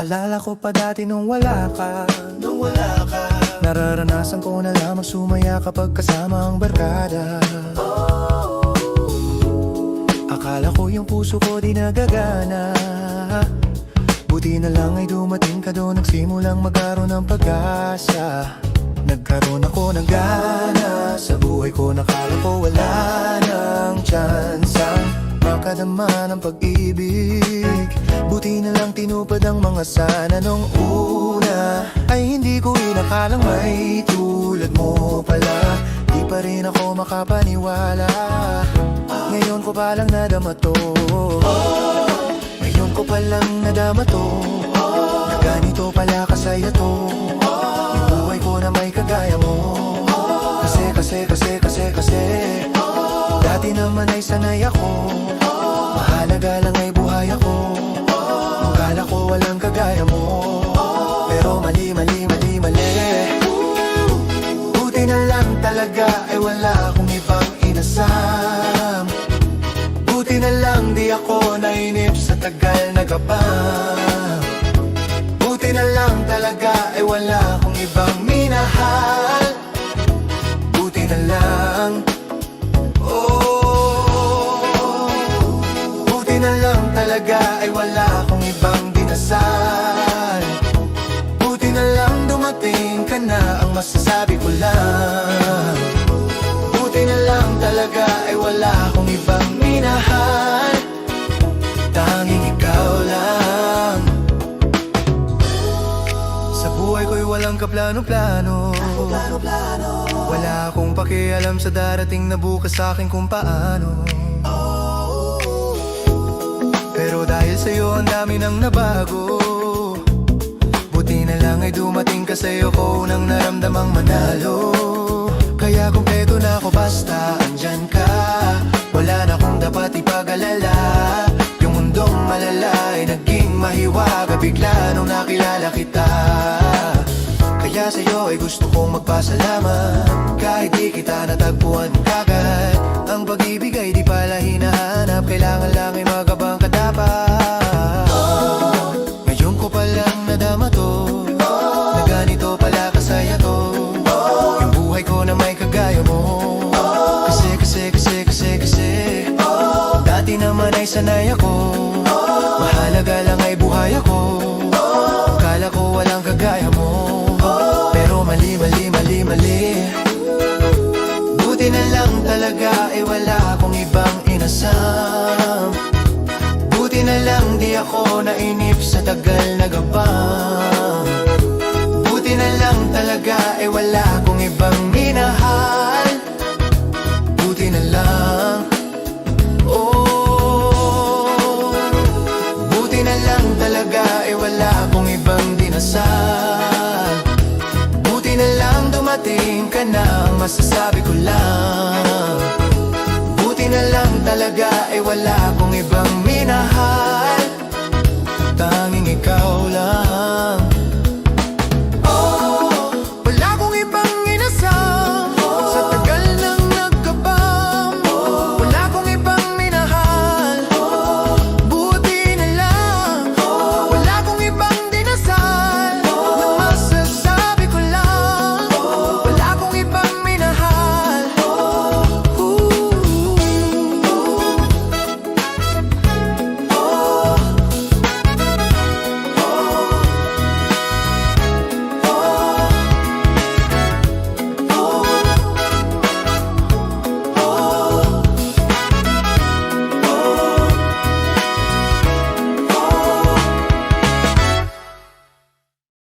Naalala ko pa dati nung wala ka. Nararanasan ko na lamang sumaya kapag kasama ang barkada. Akala ko yung puso ko di nagagana. Buti na lang ay dumating ka doon, nagsimulang magkaroon ng pag-asa. Nagkaroon ako ng gana sa buhay ko, nakala ko wala nang tsansang makadama ng pag-ibig. Buti na lang tinupad ang mga sana nung una. Ay hindi ko inakalang may tulad mo pala. Di pa rin ako makapaniwala. Ngayon ko palang nadama to. Ngayon ko palang nadama to. Na ganito pala kasaya to. Yung buhay ko na may kagaya mo. Kasi dati naman ay sanay ako. Mahalaga lang ay buhay ako. Akala ko walang kagaya mo. Pero mali. Buti na lang talaga ay wala akong ibang inasam. Buti na lang di ako nainip sa tagal na gabang. Buti na lang talaga ay wala akong ibang minahal. Buti na lang, buti na lang talaga ay wala akong ibang dinasal. Buti na lang dumating ka na, ang masasabi ko lang. Buti na lang talaga ay wala akong ibang minahal. Tanging ikaw lang. Sa buhay ko'y walang kaplano-plano. Wala akong pakialam sa darating na bukas sa akin kung paano. Pero dahil sa'yo ang dami nang nabago. Buti na lang ay dumating ka, sa'yo ko nang naramdamang manalo. Kaya kumpleto na ako basta andyan ka. Wala na akong dapat ipag-alala. Yung mundong malala ay naging mahiwaga bigla nung nakilala kita. Kaya sa'yo ay gusto kong magpasalamat. Kahit di kita natagpuan kagad. Ang pag-ibig ay di pala hinahanap. Kailangan lang ay magabang ka dapat. Ngayon ko palang nadama to. Na ganito pala kasaya to. Yung buhay ko na may kagaya mo. Kasi dati naman ay sanay ako. Mahalaga lang ay buhay ako. Akala ko walang kagaya mo. Pero mali. Buti na lang talaga ay wala akong ibang inasam. Buti na lang di ako nainip sa tagal na gabang. Buti na lang talaga ay wala akong ibang minahal. Buti na lang, buti na lang talaga ay wala akong ibang dinasal. Buti na lang dumating ka na, ang masasabi ko lang. Buti na lang talaga ay wala akong ibang